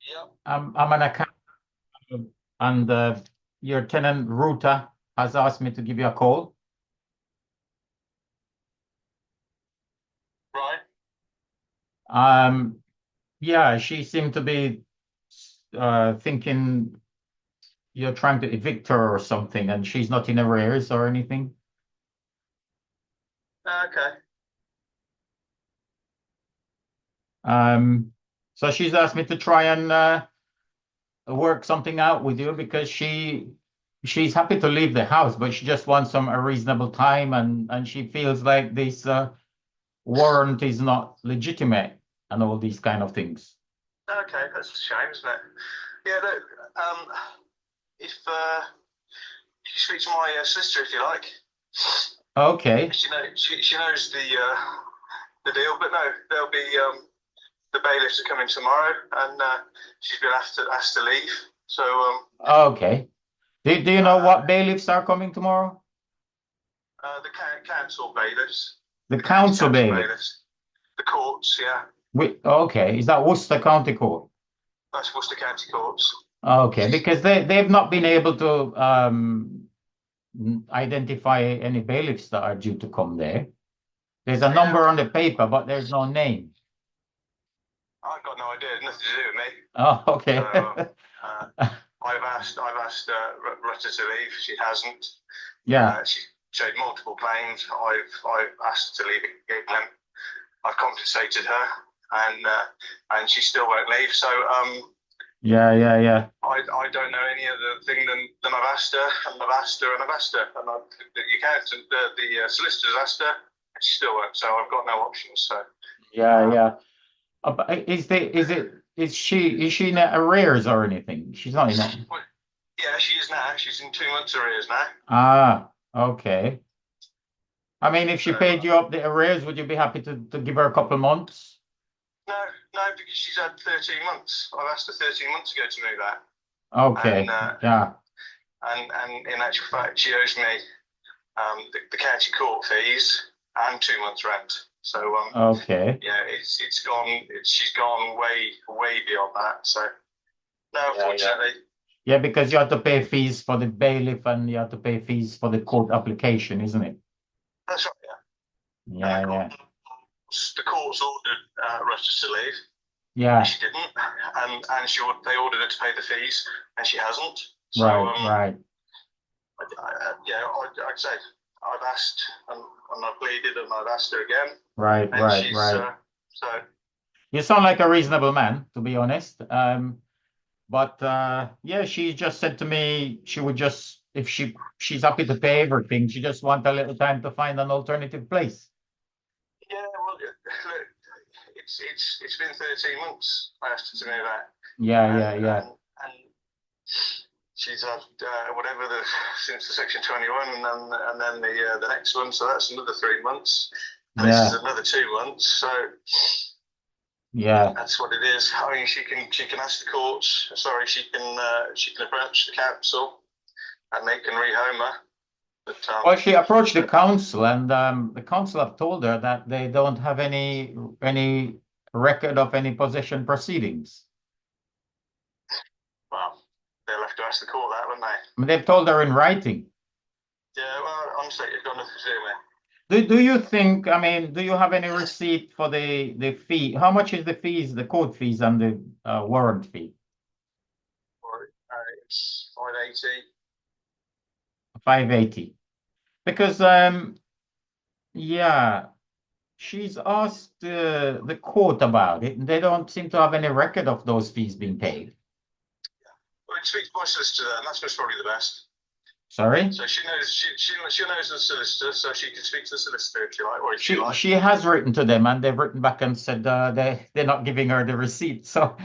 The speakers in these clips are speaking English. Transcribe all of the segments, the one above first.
Yep. I'm an accountant, and your tenant Ruta has asked me to give you a call. Right. Yeah, she seemed to be thinking you're trying to evict her or something, and she's not in arrears or anything. Okay. So she's asked me to try and work something out with you because she's happy to leave the house, but she just wants a reasonable time, and she feels like this warrant is not legitimate and all these kind of things. Okay, that's a shame, isn't it? Yeah. Look, if you can speak to my sister if you like. Okay. She knows the deal, but no, there'll be the bailiffs are coming tomorrow, and she's been asked to leave. So Okay. Do you know what bailiffs are coming tomorrow? the council bailiffs, The council bailiff. bailiffs, the courts, yeah. Okay, is that Worcester County Court? That's Worcester County Courts. Okay, because they've not been able to identify any bailiffs that are due to come there. There's a number on the paper, but there's no name. I've got no idea. Nothing to do with me. Oh, okay. So, I've asked Rutter to leave. She hasn't. Yeah. She showed multiple claims. I've asked her to leave again. I've compensated her, and she still won't leave. So Yeah. I don't know any other thing than I've asked her, and I've asked her, and I've asked her, and the accountant, the solicitor's asked her, and she still won't. So I've got no options. So Yeah. Is she in arrears or anything? She's not in that. Yeah, she is now. She's in 2 months arrears now. Ah, okay. I mean, if she paid you up the arrears, would you be happy to give her a couple months? No, because she's had 13 months. I've asked her 13 months ago to move that. Okay. Yeah. And in actual fact, she owes me the county court fees and 2 months rent. So Okay. yeah, it's gone. She's gone way beyond that. So no, unfortunately. Yeah, because you have to pay fees for the bailiff and you have to pay fees for the court application, isn't it? That's right. Yeah. The courts ordered Rutter to leave. Yeah. She didn't, and they ordered her to pay the fees, and she hasn't. So, right. I'd say I've asked, and I've pleaded, and I've asked her again. Right. So you sound like a reasonable man, to be honest. But yeah, she just said to me she would just, if she's happy to pay everything, she just want a little time to find an alternative place. Yeah, well, look, it's been 13 months. I asked her to move out. Yeah. And she's had whatever since the Section 21, and then the next one. So that's another 3 months. And this is another 2 months. So yeah, that's what it is. I mean, she can ask the courts. Sorry, she can approach the council, and they can rehome her. But, well, she approached the council, and the council have told her that they don't have any record of any possession proceedings. Well, they'll have to ask the court that, won't they? I mean, they've told her in writing. Yeah, well, honestly, it's got nothing to do with me. Do you think, I mean, do you have any receipt for the fee? How much is the fees, the court fees and the warrant fee? It's 580. 580. Because, yeah, she's asked the court about it, and they don't seem to have any record of those fees being paid. Well, speak to my solicitor then. That's probably the best. Sorry? So she knows the solicitor, so she can speak to the solicitor if you like, or if you like. She has written to them, and they've written back and said they're not giving her the receipt. So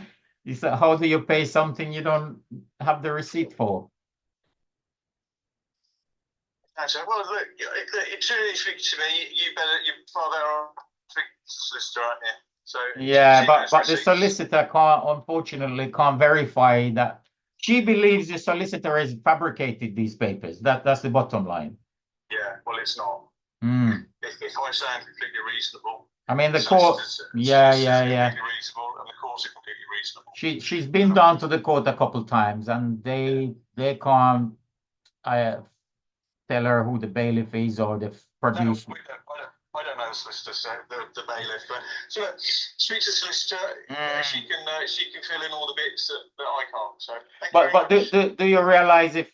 he said, how do you pay something you don't have the receipt for? I said, well, look, as soon as you speak to me, you're father or speak to the solicitor, aren't you? So yeah, but the solicitor unfortunately can't verify that. She believes the solicitor has fabricated these papers. That's the bottom line. Yeah, well, it's not. If I sound completely reasonable, I mean, the court. Yeah. Completely reasonable, and the also completely reasonable. She's been down to the court a couple of times, and they can't tell her who the bailiff is or the producer. No, I don't know the solicitor, so the bailiff. So speak to the solicitor. She can fill in all the bits that I can't. So but do you realize if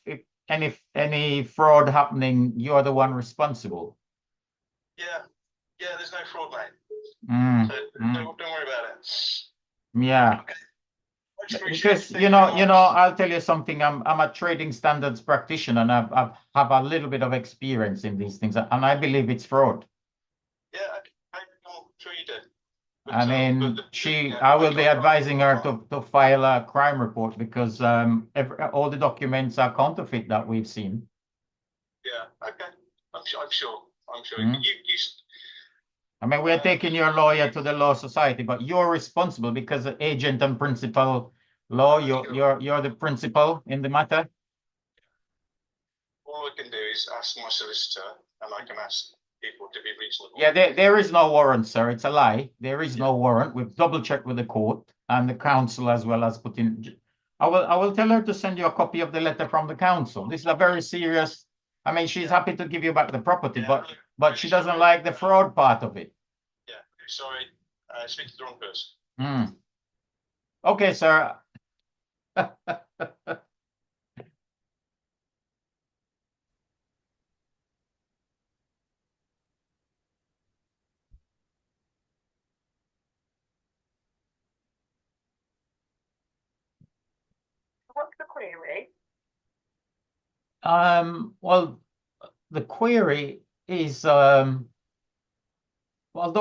any fraud happening, you're the one responsible? Yeah, there's no fraud, mate. So don't worry about it. Yeah. Okay. Because I'll tell you something. I'm a trading standards practitioner, and I've have a little bit of experience in these things, and I believe it's fraud. Yeah, I'm sure you do. But, I mean, I will be advising her to file a crime report because all the documents are counterfeit that we've seen. Yeah, okay. I'm sure. I mean, we're taking your lawyer to the Law Society, but you're responsible because the agent and principal law, you're the principal in the matter. All I can do is ask my solicitor, and I can ask people to be reasonable. Yeah, there is no warrant, sir. It's a lie. There is no warrant. We've double checked with the court and the council as well as put in. I will tell her to send you a copy of the letter from the council. This is a very serious. I mean, she's happy to give you back the property, but she doesn't like the fraud part of it. Yeah, sorry. Speak to the wrong person. Okay, sir. What's the query? Well, the query is, although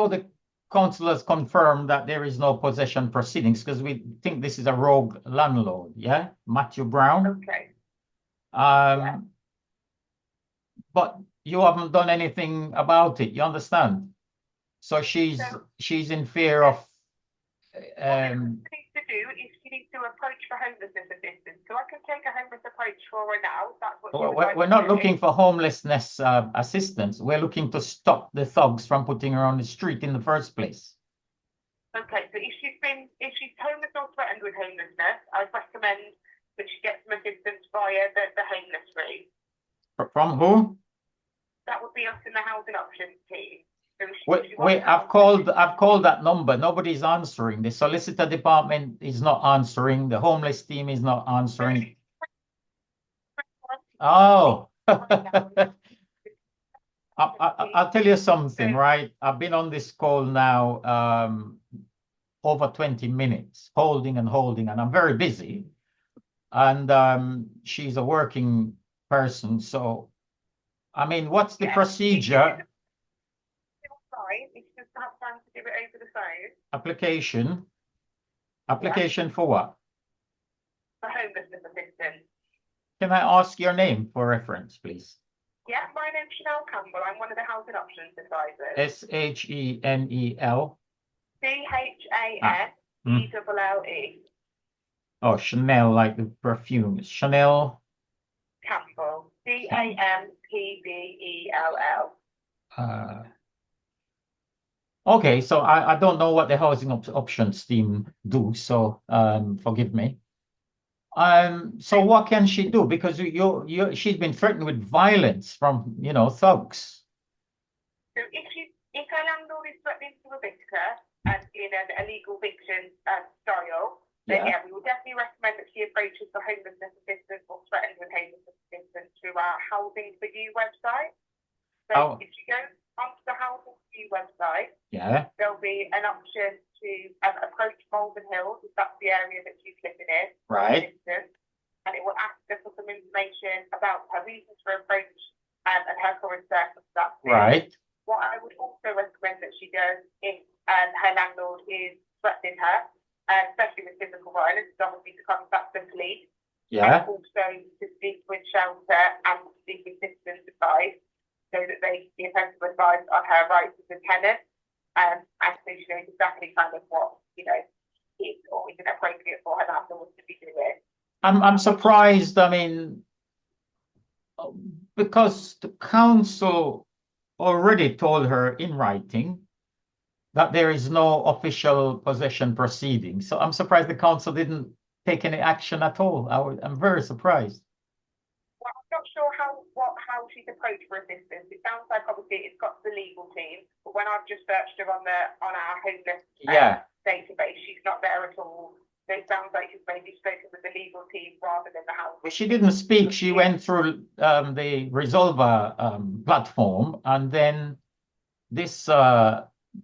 the council has confirmed that there is no possession proceedings, because we think this is a rogue landlord, yeah? Matthew Brown. Okay. Yeah. But you haven't done anything about it, you understand? So she's in fear of What she needs to do is she needs to approach for homelessness assistance. So I can take a homeless approach for her now. That's what we're not looking for homelessness assistance. We're looking to stop the thugs from putting her on the street in the first place. Okay, so if she's homeless or threatened with homelessness, I'd recommend that she get some assistance via the homeless route. From who? That would be us in the housing options team. Wait, I've called that number. Nobody's answering. The solicitor department is not answering. The homeless team is not answering. Oh, I'll tell you something, right? I've been on this call now over 20 minutes, holding, and I'm very busy. And she's a working person, so I mean, what's the procedure? It's just to have time to do it over the phone. Application for what? For homelessness assistance. Can I ask your name for reference, please? Yeah, my name's Chanel Campbell. I'm one of the housing options advisors. SHENEL. CHANELLE. Oh, Chanel, like the perfume. Chanel Campbell. CAMPBELL. Okay, so I don't know what the housing options team do, so forgive me. So what can she do? Because she's been threatened with violence from thugs. So if her landlord is threatening to evict her and in an illegal eviction style, then yeah, we would definitely recommend that she approaches the homelessness assistance or threatened with homelessness assistance through our Housing for You website. So if she goes onto the Housing for You website, there'll be an option to approach Malvern Hills, if that's the area that she's living in, right? And it will ask her for some information about her reasons for approach and her current circumstances. Right. What I would also recommend that she does if her landlord is threatening her, especially with physical violence, is obviously to contact the police. Yeah. And also to speak with shelter and seek assistance advice, so that they give her some advice on her rights as a tenant, and so she knows exactly kind of what is or isn't appropriate for her landlord to be doing. I'm surprised. I mean, because the council already told her in writing that there is no official possession proceeding. So I'm surprised the council didn't take any action at all. I'm very surprised. Well, I'm not sure how she's approached for assistance. It sounds like obviously it's got the legal team, but when I've just searched her on our homeless database, she's not there at all. So it sounds like she's maybe spoken with the legal team rather than the house. She didn't speak. She went through the Resolver platform, and then this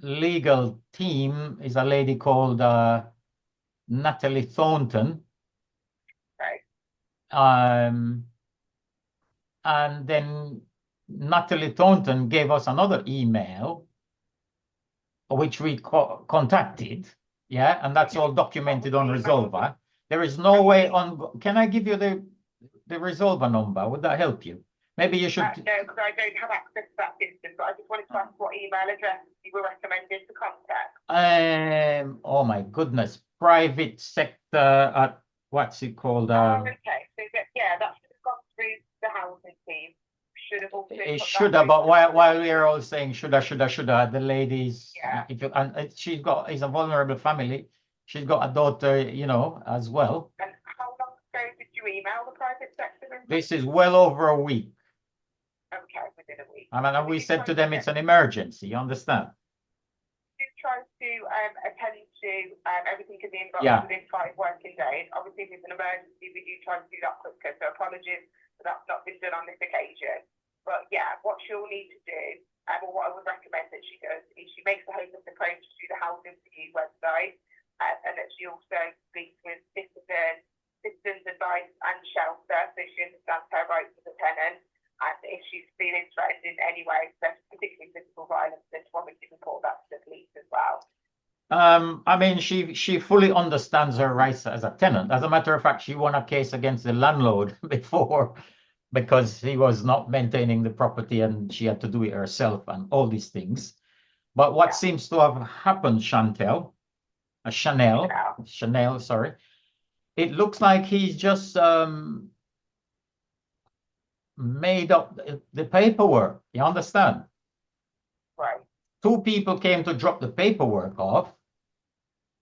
legal team is a lady called Natalie Thornton. Right. And then Natalie Thornton gave us another email, which we contacted. Yeah, and that's all documented on Resolver. There is no way on. Can I give you the Resolver number? Would that help you? Maybe you should. No, because I don't have access to that system, but I just wanted to ask what email address you were recommended to contact. Oh my goodness, private sector at what's it called? Okay, so that should have gone through the housing team. Should have also. It should have, but while we're all saying shoulda, the ladies, if you, and she's got, it's a vulnerable family. She's got a daughter, you know, as well. And how long ago did you email the private sector? This is well over a week. Okay, within a week. I mean, we said to them it's an emergency. You understand? Do try to attend to everything in the inbox within 5 working days. Obviously, if it's an emergency, we do try to do that quicker. So apologies that that's not been done on this occasion. But yeah, what she'll need to do, or what I would recommend that she does, is she makes the homeless approach to the Housing for You website, and that she also speaks with citizens advice and shelter, so she understands her rights as a tenant. And if she's feeling threatened in any way, particularly physical violence, then to obviously report that to the police as well. I mean, she fully understands her rights as a tenant. As a matter of fact, she won a case against the landlord before, because he was not maintaining the property and she had to do it herself and all these things. But what seems to have happened, Chanel, sorry, it looks like he's just made up the paperwork. You understand? Right. 2 people came to drop the paperwork off,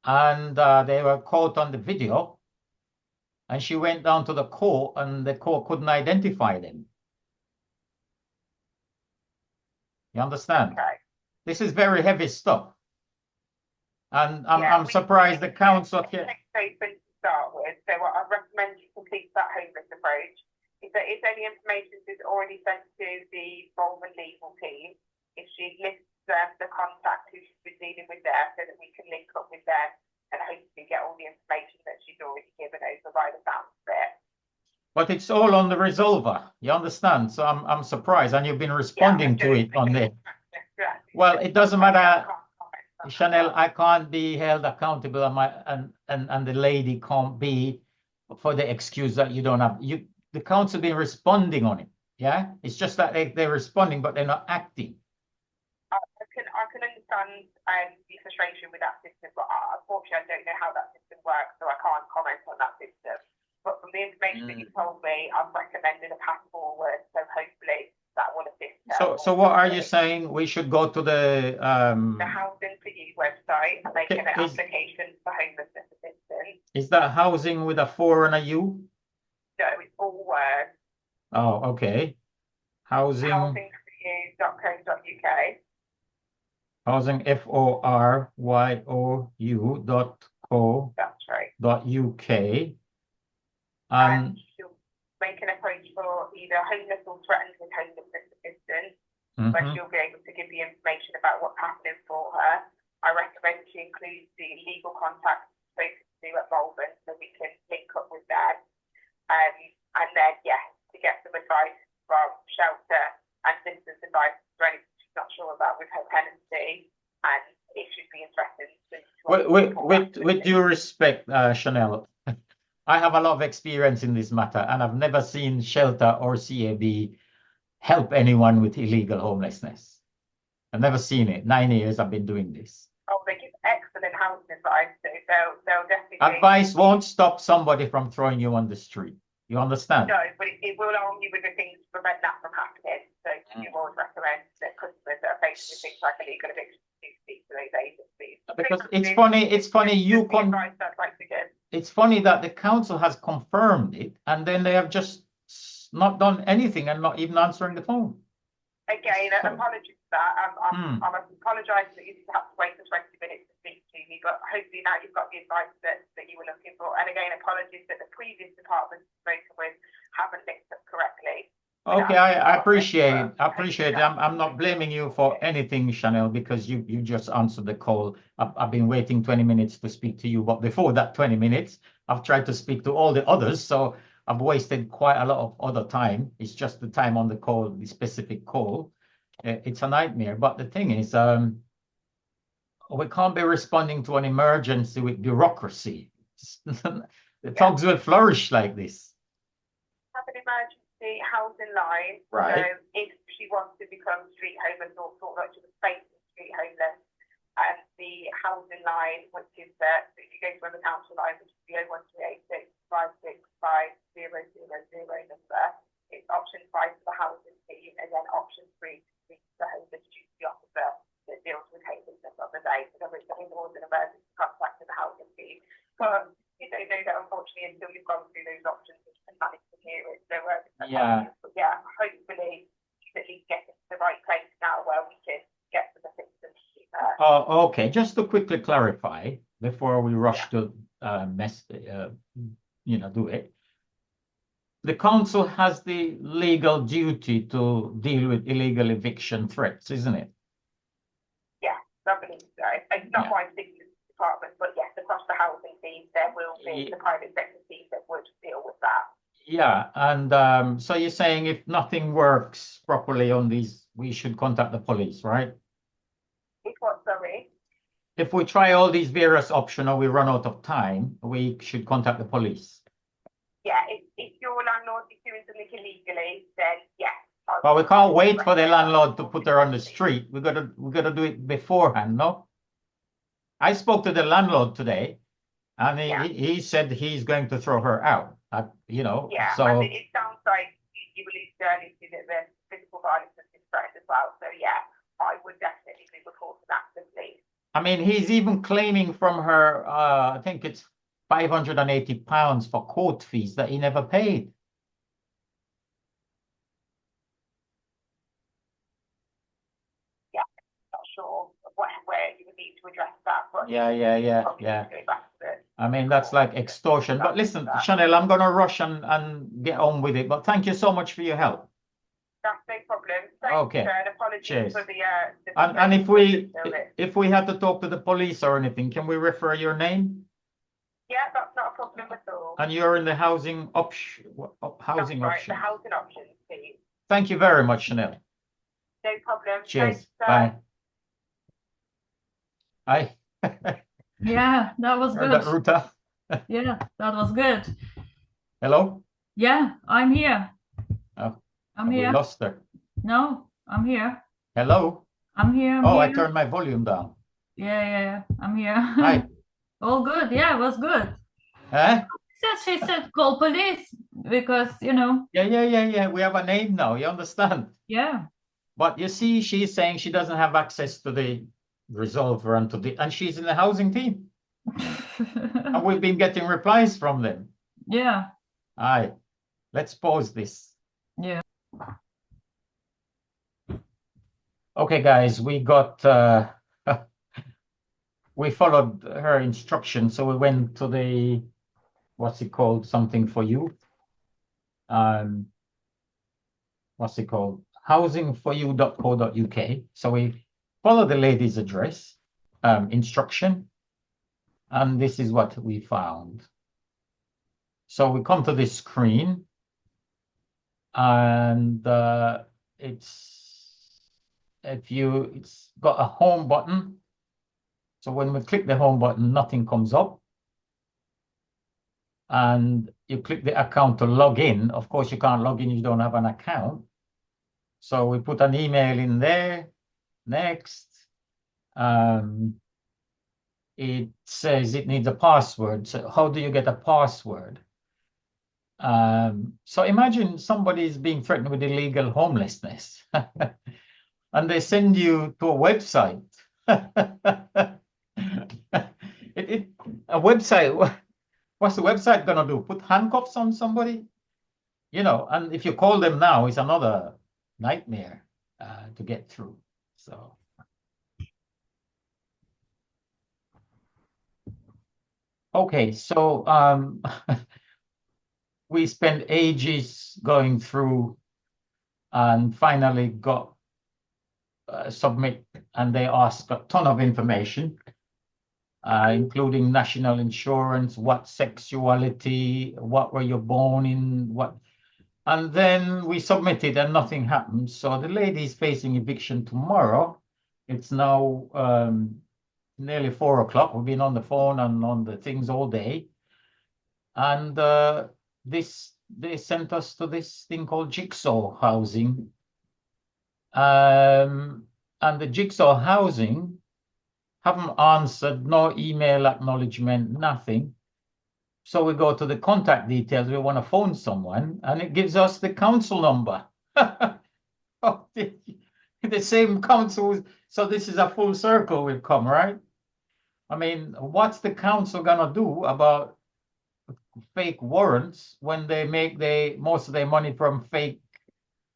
and they were caught on the video. And she went down to the court, and the court couldn't identify them. You understand? Okay. This is very heavy stuff. And I'm surprised the council here. To start with, so what I recommend you complete that homeless approach. If there is any information that's already sent to the relevant legal team, if she lists the contact who she's been dealing with there, so that we can link up with them and hopefully get all the information that she's already given over by the sound of it. But it's all on the Resolver, you understand? So I'm surprised, and you've been responding to it on there. Well, it doesn't matter, Chanel. I can't be held accountable, and the lady can't be for the excuse that you don't have. The council been responding on it. Yeah, it's just that they're responding, but they're not acting. I can understand the frustration with that system, but unfortunately, I don't know how that system works, so I can't comment on that system. But from the information that you told me, I've recommended a path forward, so hopefully that will assist her. So what are you saying? We should go to the Housing for You website and make an application for homelessness assistance. Is that housing with a 4 and a U? No, it's all words. Oh, okay. Housingforyou.co.uk. Housing FORYOU.co. That's right. .uk. And she'll make an approach for either homeless or threatened with homelessness assistance, where she'll be able to give the information about what's happening for her. I recommend she includes the legal contacts spoken to at Malvern, so we can link up with them. And then, to get some advice from shelter and citizens advice for anything she's not sure about with her tenancy, and if she's being threatened. With due respect, Chanel, I have a lot of experience in this matter, and I've never seen shelter or CAB help anyone with illegal homelessness. I've never seen it. 9 years I've been doing this. Oh, they give excellent housing advice, so they'll definitely. Advice won't stop somebody from throwing you on the street. You understand? No, but it will arm you with the things to prevent that from happening. So you always recommend that customers that are facing things like illegal eviction do speak to those agencies. Because it's funny, it's funny that the council has confirmed it and then they have just not done anything and not even answering the phone. Again, apologies for that. I'm apologising that you have to wait for 20 minutes to speak to me, but hopefully now you've got the advice that you were looking for. And again, apologies that the previous department spoken with haven't linked up correctly. Okay, I appreciate it. I appreciate it. I'm not blaming you for anything, Chanel, because you just answered the call. I've been waiting 20 minutes to speak to you, but before that 20 minutes, I've tried to speak to all the others. So I've wasted quite a lot of other time. It's just the time on the call, the specific call. It's a nightmare. But the thing is, we can't be responding to an emergency with bureaucracy. The thugs will flourish like this. Have an emergency housing line. Right. So if she wants to become street homeless or sort of like she was facing street homeless, and the housing line, which is if you go to the council line, which is the 01386565000 number, it's option 5 for the housing team, and then option 3 to speak to the homeless duty officer that deals with homelessness on the day. So there is always an emergency contact to the housing team. But you don't know that, unfortunately, until you've gone through those options and managed to hear it. So yeah. But yeah, hopefully she's at least getting to the right place now where we can get to the system. Okay, just to quickly clarify before we rush to do it. The council has the legal duty to deal with illegal eviction threats, isn't it? Yeah, I believe so. It's not my particular department, but yes, across the housing team, there will be the private sector team that would deal with that. Yeah, and so you're saying if nothing works properly on these, we should contact the police, right? If what, sorry? If we try all these various options or we run out of time, we should contact the police. Yeah, if your landlord is doing something illegally, then yes. Well, we can't wait for the landlord to put her on the street. We gotta do it beforehand, no? I spoke to the landlord today, and he said he's going to throw her out. Yeah, so I mean, it sounds like you alluded earlier to that the physical violence has been spread as well. So yeah, I would definitely be reporting that to the police. I mean, he's even claiming from her, I think it's £580 for court fees that he never paid. Yeah, not sure where you would need to address that. But Yeah. I mean, that's like extortion. But listen, Chanel, I'm going to rush and get on with it. But thank you so much for your help. That's no problem. Okay. And apologies Cheers. for the and if we had to talk to the police or anything, can we refer your name? Yeah, that's not a problem at all. And you're in the housing option. Housing right, option. The housing options team. Thank you very much, Chanel. No problem. Cheers. Thanks, Bye. Yeah, that was good. That, Ruta? Yeah, that was good. Hello? Yeah, I'm here. Oh, I'm here. We lost her. No, I'm here. Hello? I'm here. I turned my volume down. Yeah, I'm here. Hi. All good. Yeah, it was good. Huh? She said call police because, Yeah. We have a name now. You understand? Yeah. But you see, she's saying she doesn't have access to the resolver and she's in the housing team. And we've been getting replies from them. Yeah. Aye. Let's pause this. Yeah. Okay, guys, we got we followed her instructions, so we went to the what's it called? Something for you. What's it called? housingforyou.co.uk. So we follow the lady's address, instruction, and this is what we found. So we come to this screen, and it's got a home button. So when we click the home button, nothing comes up. And you click the account to log in. Of course, you can't log in if you don't have an account. So we put an email in there. Next. It says it needs a password. So how do you get a password? So imagine somebody is being threatened with illegal homelessness and they send you to a website. A website, what's the website gonna do? Put handcuffs on somebody? You know, and if you call them now, it's another nightmare to get through. So. Okay, so we spent ages going through and finally got submit, and they asked a ton of information, including national insurance, what sexuality, what were you born in, what, and then we submitted and nothing happened. So the lady is facing eviction tomorrow. It's now nearly 4 o'clock. We've been on the phone and on the things all day. And they sent us to this thing called Jigsaw Housing. And the Jigsaw Housing haven't answered, no email acknowledgement, nothing. So we go to the contact details. We want to phone someone, and it gives us the council number. Oh, the same council. So this is a full circle we've come, right? I mean, what's the council gonna do about fake warrants when they make most of their money from fake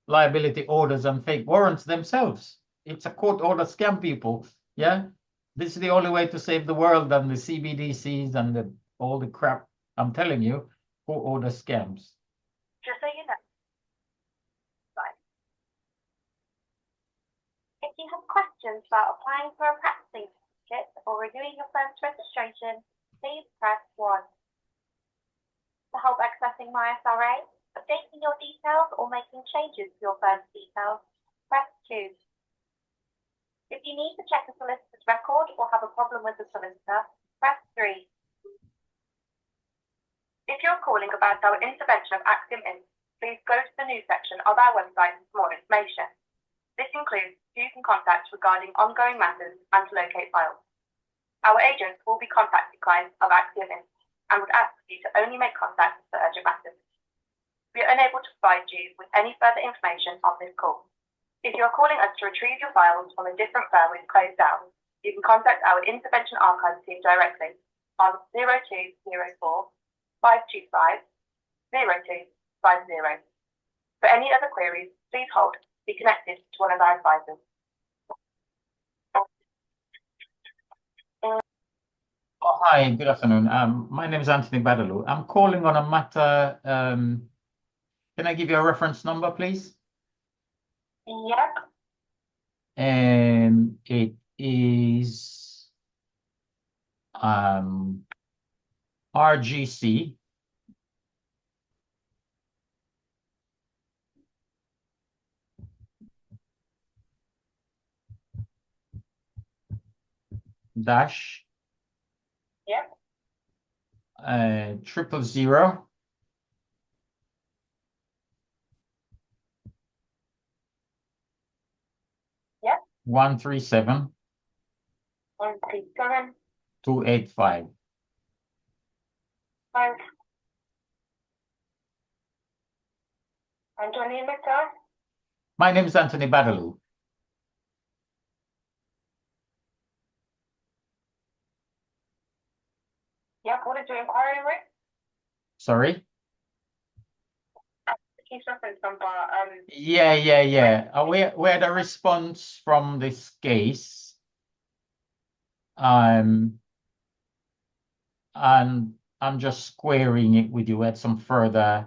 liability orders and fake warrants themselves? It's a court order scam, people. Yeah, this is the only way to save the world and the CBDCs and all the crap. I'm telling you, court order scams. Just so you know. Right. If you have questions about applying for a practicing certificate or renewing your firm's registration, please press 1. To help accessing my SRA, updating your details or making changes to your firm's details, press 2. If you need to check a solicitor's record or have a problem with the solicitor, press 3. If you're calling about our intervention of Axiom Inc., please go to the news section of our website for more information. This includes who you can contact regarding ongoing matters and to locate files. Our agents will be contacting clients of Axiom Inc. and would ask you to only make contact for urgent matters. We are unable to provide you with any further information on this call. If you are calling us to retrieve your files from a different firm we've closed down, you can contact our Intervention Archives team directly on 0204 525 0250. For any other queries, please hold to be connected to one of our advisors. Oh, hi, good afternoon. My name is Anthony Badaloo. I'm calling on a matter. Can I give you a reference number, please? Yep. And it is RGC dash Yep. 000 Yep. 137 137 285. 5. And your name is, sir? My name is Anthony Badaloo. Yep. What is your inquiry with? Sorry? The case reference number. Yeah. We had a response from this case. And I'm just squaring it with you at some further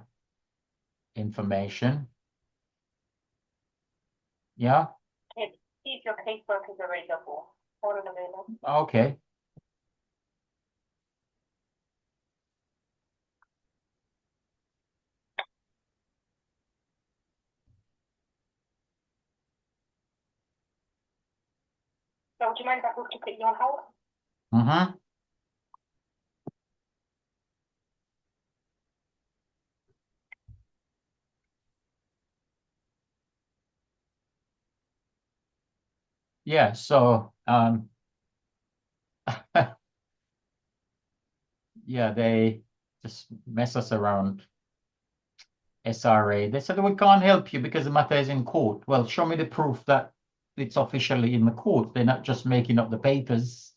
information. Yeah? See if your casework is available. Hold on a minute. Okay. So would you mind if I put you on hold? Mm-hmm. Yeah, so yeah, they just mess us around. SRA. They said, we can't help you because the matter is in court. Well, show me the proof that it's officially in the court. They're not just making up the papers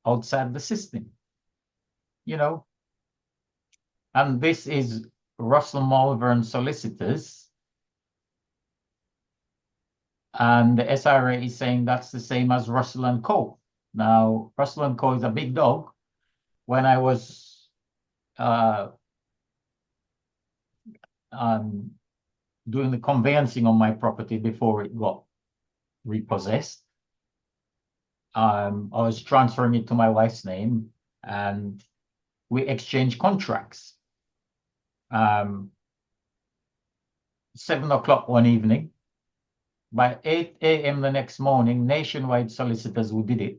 outside the system, you know. And this is Russell Malvern Solicitors. And the SRA is saying that's the same as Russell and Co. Now, Russell and Co is a big dog. When I was doing the conveyancing on my property before it got repossessed, I was transferring it to my wife's name, and we exchanged contracts. 7 o'clock one evening, by 8 a.m. the next morning, Nationwide Solicitors who did it,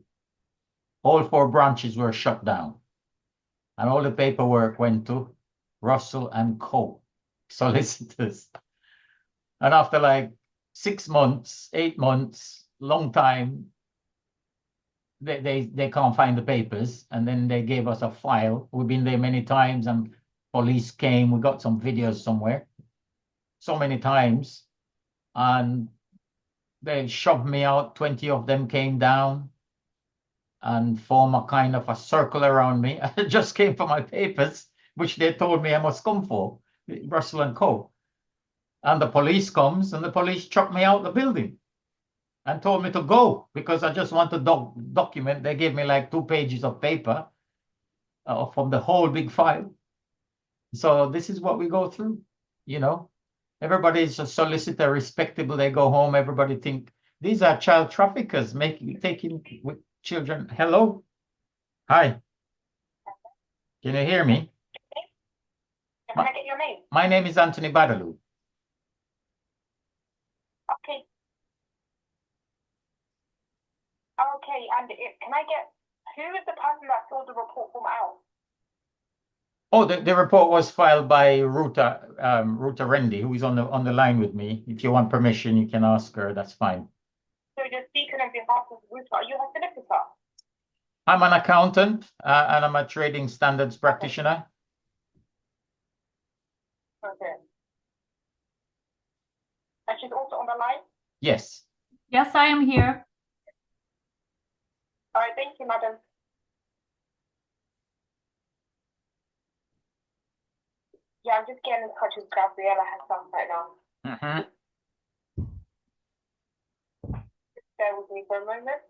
all 4 branches were shut down, and all the paperwork went to Russell and Co. Solicitors. And after like 6 months, 8 months, long time, they can't find the papers, and then they gave us a file. We've been there many times, and police came. We got some videos somewhere, so many times, and they shoved me out. 20 of them came down and formed a kind of a circle around me. I just came for my papers, which they told me I must come for, Russell and Co. And the police comes, and the police chucked me out the building and told me to go because I just want to document. They gave me like 2 pages of paper from the whole big file. So this is what we go through, you know. Everybody is a solicitor, respectable. They go home. Everybody think these are child traffickers taking with children. Hello, hi. Can you hear me? Can I get your name? My name is Anthony Badaloo. Okay. Okay, and can I get, who is the person that filled the report form out? Oh, the report was filed by Ruta Rendi, who is on the line with me. If you want permission, you can ask her. That's fine. So you're speaking on behalf of Ruta. Are you a solicitor? I'm an accountant and I'm a trading standards practitioner. Okay. And she's also on the line? Yes. Yes, I am here. All right, thank you, madam. Yeah, I'm just getting in touch with Gabriella herself right now. Just bear with me for a moment.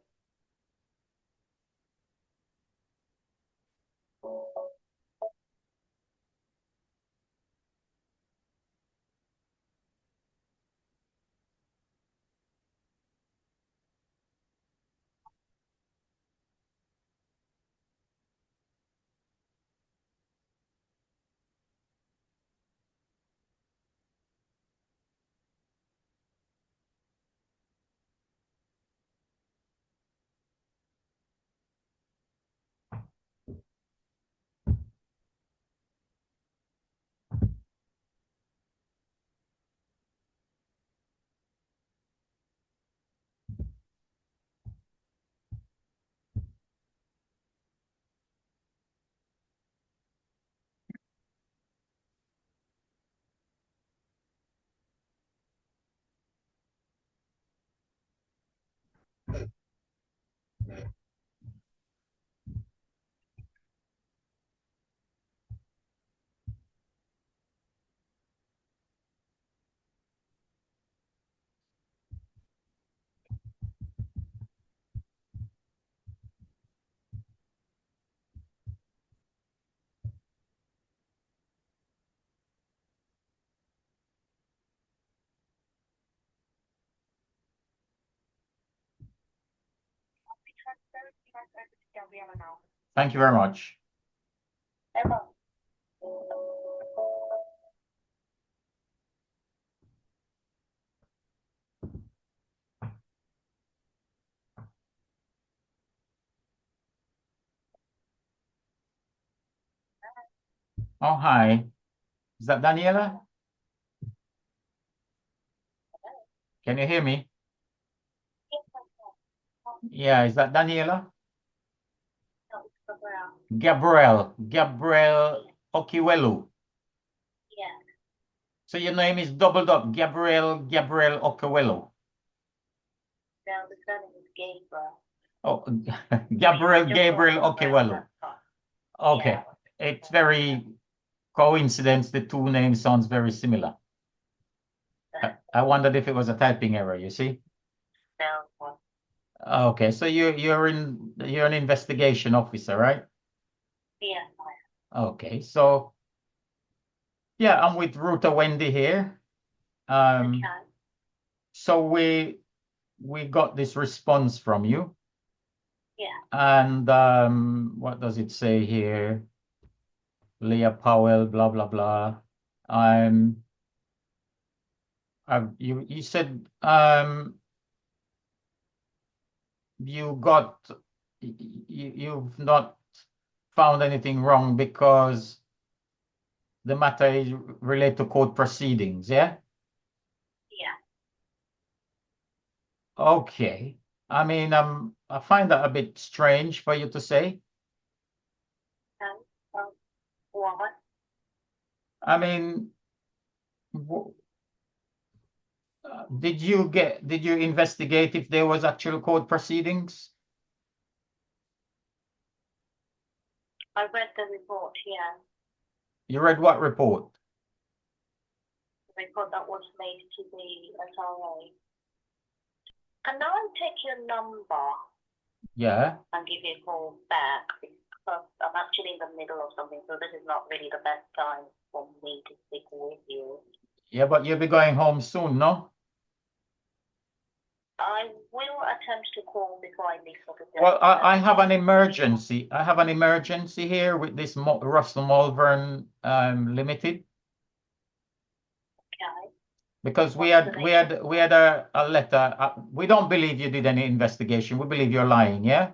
Thank you very much. Emma. Oh, hi. Is that Daniela? Can you hear me? Yeah, is that Daniela? Gabriel Okiwelu. Yeah. So your name is doubled up, Gabriel Okewelo. No, the surname is Gabriel. Oh, Gabriel Okewelo. Okay, Yeah. it's very coincidence. The two names sounds very similar. I wondered if it was a typing error. You see? No. Okay, so you're an investigation officer, right? Yeah. Okay, so yeah, I'm with Ruta Wendy here. Okay. So we got this response from you. Yeah. And what does it say here? Leah Powell, blah blah blah. You said you've not found anything wrong because the matter is related to court proceedings, yeah? Yeah. Okay. I mean, I find that a bit strange for you to say. What? I mean, did you investigate if there was actual court proceedings? I read the report, yeah. You read what report? The report that was made to the SRA. Can I take your number? Yeah. And give you a call back because I'm actually in the middle of something, so this is not really the best time for me to speak with you. Yeah, but you'll be going home soon, no? I will attempt to call before I leave for the day. Well, I have an emergency. I have an emergency here with this Russell Malvern Limited. Okay. Because we had a letter. We don't believe you did any investigation. We believe you're lying, yeah?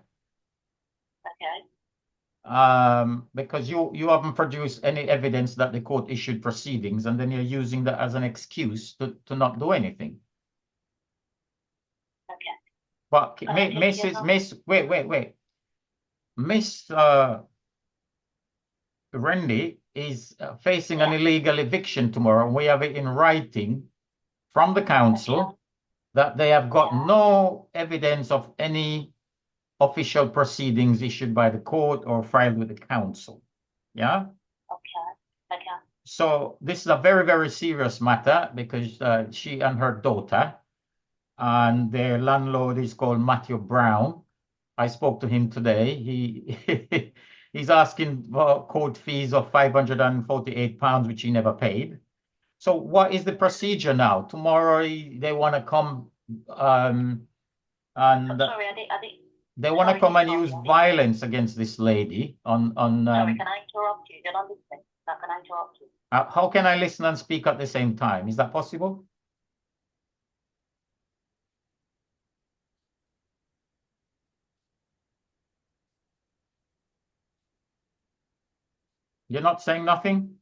Okay. Because you haven't produced any evidence that the court issued proceedings, and then you're using that as an excuse to not do anything. Okay. But wait. Miss Randy is facing an illegal eviction tomorrow, and we have it in writing from the council that they have got no evidence of any official proceedings issued by the court or filed with the council. Yeah? Okay. So this is a very, very serious matter because she and her daughter, and their landlord is called Matthew Brown. I spoke to him today. He's asking for court fees of £548, which he never paid. So what is the procedure now? Tomorrow they want to come and Sorry, I didn't. They want to come and use violence against this lady on. Sorry, can I interrupt you? You're not listening. Can I interrupt you? How can I listen and speak at the same time? Is that possible? You're not saying nothing?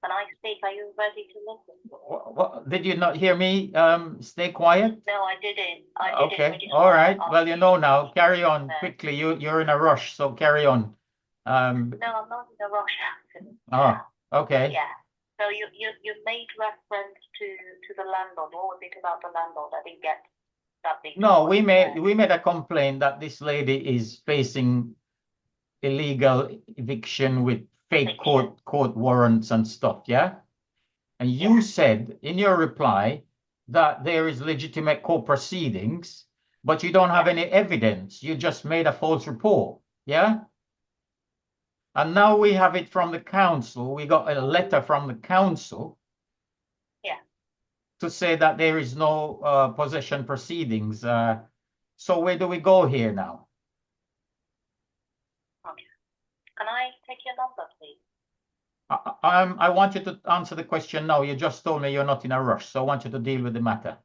Can I speak? Are you ready to listen? What, did you not hear me? Stay quiet? No, I didn't. Okay, all right. Well, you know now. Carry on quickly. You're in a rush, so carry on. No, I'm not in a rush. Oh, okay. Yeah. So you made reference to the landlord. What was it about the landlord? I didn't get that big. No, we made a complaint that this lady is facing illegal eviction with fake court warrants and stuff, yeah? And you said in your reply that there is legitimate court proceedings, but you don't have any evidence. You just made a false report, yeah? And now we have it from the council. We got a letter from the council to say that there is no possession proceedings. So where do we go here now? Okay. Can I take your number, please? I want you to answer the question now. You just told me you're not in a rush, so I want you to deal with the matter.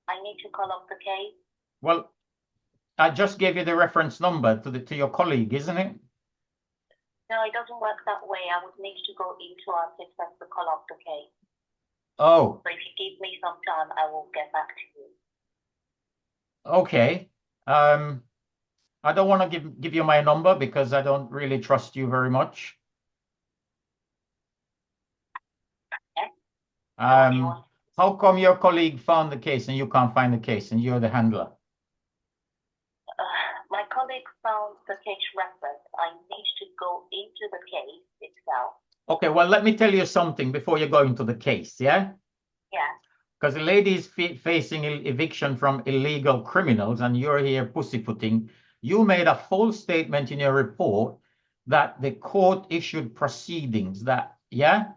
I need to call up the case. Well, I just gave you the reference number to your colleague, isn't it? No, it doesn't work that way. I would need to go into our system to call up the case. Oh. So if you give me some time, I will get back to you. Okay. I don't want to give you my number because I don't really trust you very much. How come your colleague found the case and you can't find the case and you're the handler? My colleague found the case reference. I need to go into the case itself. Okay, well, let me tell you something before you go into the case, yeah? Yeah. Because the lady is facing eviction from illegal criminals and you're here pussyfooting. You made a false statement in your report that the court issued proceedings that, yeah?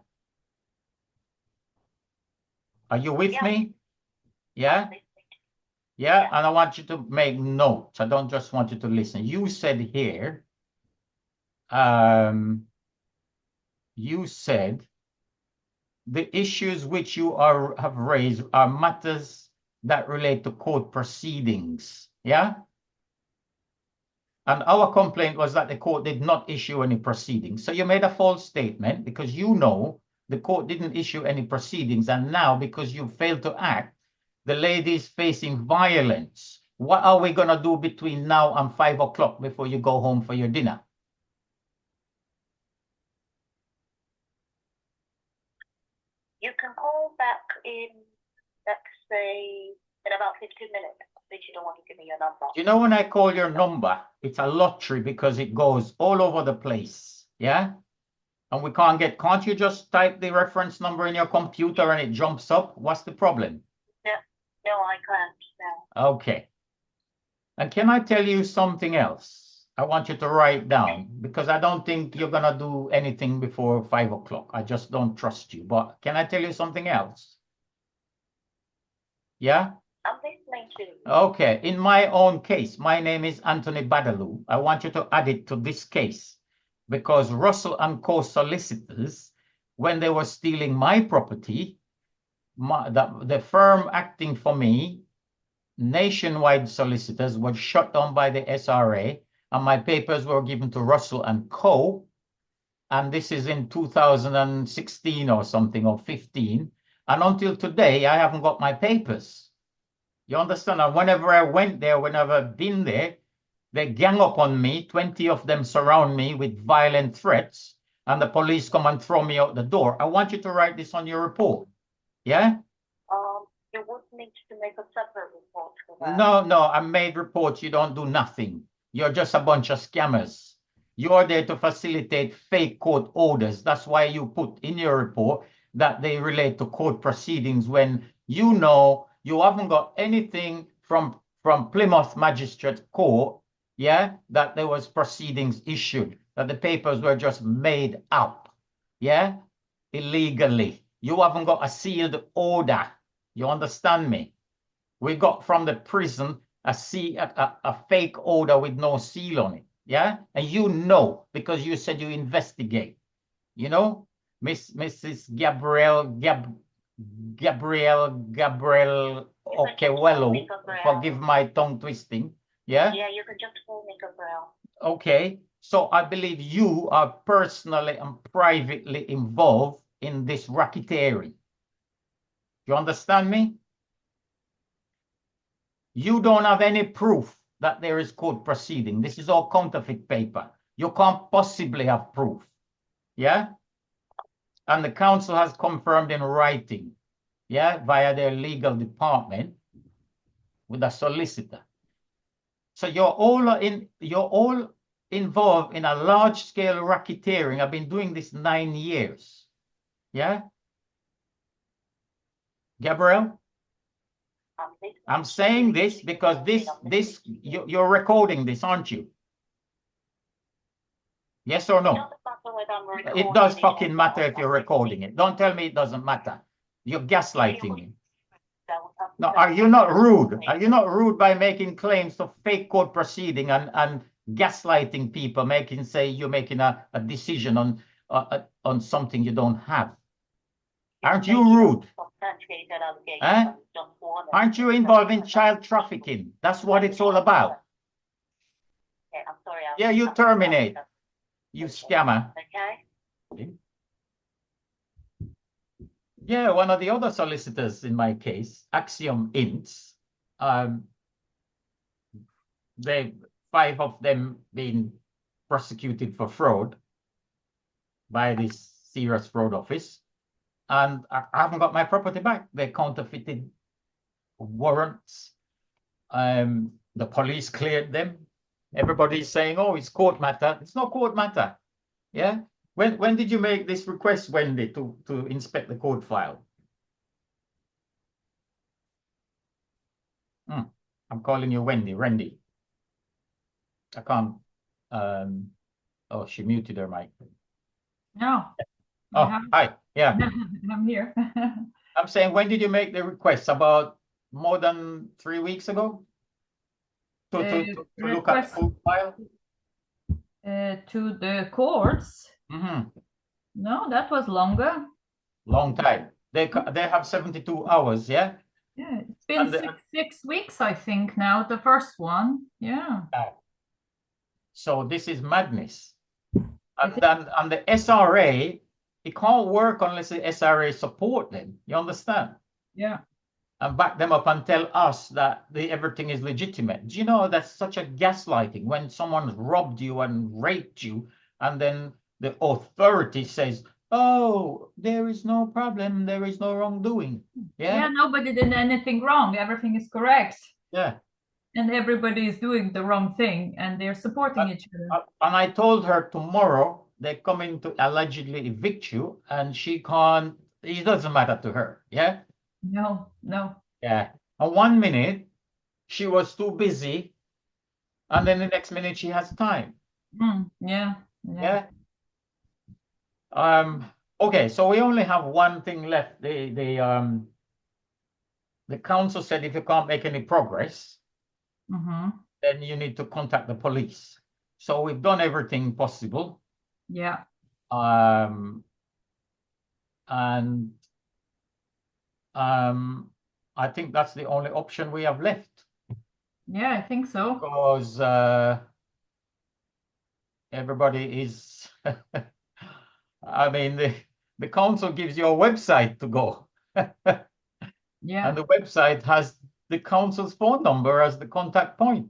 Are you with me? Yeah? Yeah, and I want you to make notes. I don't just want you to listen. You said here, you said the issues which you have raised are matters that relate to court proceedings. Yeah? And our complaint was that the court did not issue any proceedings. So you made a false statement because you know the court didn't issue any proceedings. And now, because you failed to act, the lady is facing violence. What are we going to do between now and 5 o'clock before you go home for your dinner? You can call back in, let's say, in about 15 minutes. If you don't want to give me your number. You know, when I call your number, it's a lottery because it goes all over the place. Yeah? And we can't you just type the reference number in your computer and it jumps up? What's the problem? No, I can't. No. Okay. And can I tell you something else? I want you to write down because I don't think you're going to do anything before 5 o'clock. I just don't trust you. But can I tell you something else? Yeah? I'm listening to you. Okay. In my own case, my name is Anthony Badaloo. I want you to add it to this case because Russell and Co. solicitors, when they were stealing my property, the firm acting for me, Nationwide Solicitors, was shut down by the SRA, and my papers were given to Russell and Co. And this is in 2016 or something, or 15. And until today, I haven't got my papers. You understand? And whenever I went there, whenever I've been there, they gang up on me. 20 of them surround me with violent threats, and the police come and throw me out the door. I want you to write this on your report. Yeah? You would need to make a separate report for that. No, I made reports. You don't do nothing. You're just a bunch of scammers. You're there to facilitate fake court orders. That's why you put in your report that they relate to court proceedings when you know you haven't got anything from Plymouth Magistrate Court, yeah, that there was proceedings issued, that the papers were just made up, yeah, illegally. You haven't got a sealed order. You understand me? We got from the prison a fake order with no seal on it. Yeah? And you know, because you said you investigate. You know? Mrs. Gabrielle Okewello, forgive my tongue twisting. Yeah? Yeah, you can just call me Gabrielle. Okay. So I believe you are personally and privately involved in this racketeering. You understand me? You don't have any proof that there is court proceeding. This is all counterfeit paper. You can't possibly have proof. Yeah? And the council has confirmed in writing, yeah, via their legal department with a solicitor. So you're all involved in a large-scale racketeering. I've been doing this 9 years. Yeah? Gabrielle? I'm saying this because you're recording this, aren't you? Yes or no? It does fucking matter if you're recording it. Don't tell me it doesn't matter. You're gaslighting me. No, are you not rude? Are you not rude by making claims to fake court proceeding and gaslighting people, you're making a decision on something you don't have? Aren't you rude? Eh? Aren't you involved in child trafficking? That's what it's all about. Okay, I'm sorry. Yeah, you terminate. You scammer. Okay. Yeah, one of the other solicitors in my case, Axiom Ints, 5 of them being prosecuted for fraud by this serious fraud office. and I haven't got my property back. They counterfeited warrants. The police cleared them. Everybody's saying, oh, it's court matter. It's not court matter. Yeah. When did you make this request, Wendy, to inspect the court file? I'm calling you Wendy. Randy. I can't. Oh, she muted her mic. No. Oh, hi. Yeah. I'm here. I'm saying, when did you make the request? About more than 3 weeks ago? To look at the court file? To the courts? No, that was longer. Long time. They have 72 hours, yeah? Yeah, it's been six weeks, I think, now, the first one. Yeah. So this is madness. And the SRA, it can't work unless the SRA support them. You understand? Yeah. And back them up and tell us that everything is legitimate. Do you know that's such a gaslighting when someone's robbed you and raped you, and then the authority says, oh, there is no problem, there is no wrongdoing. Yeah. Yeah, nobody did anything wrong. Everything is correct. Yeah. And everybody is doing the wrong thing, and they're supporting each other. And I told her tomorrow they're coming to allegedly evict you, and she can't. It doesn't matter to her. Yeah. No. Yeah. And 1 minute she was too busy, and then the next minute she has time. Yeah. Okay, so we only have one thing left. The council said if you can't make any progress, then you need to contact the police. So we've done everything possible. Yeah. I think that's the only option we have left. Yeah, I think so. Because everybody is, I mean, the council gives you a website to go. Yeah. And the website has the council's phone number as the contact point.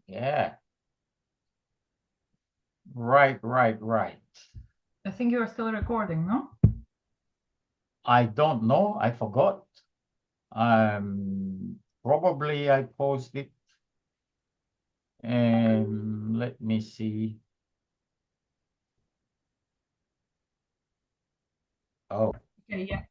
Yeah. Right. I think you're still recording, no? I don't know. I forgot. Probably I posted. Let me see. Oh. Okay, yeah.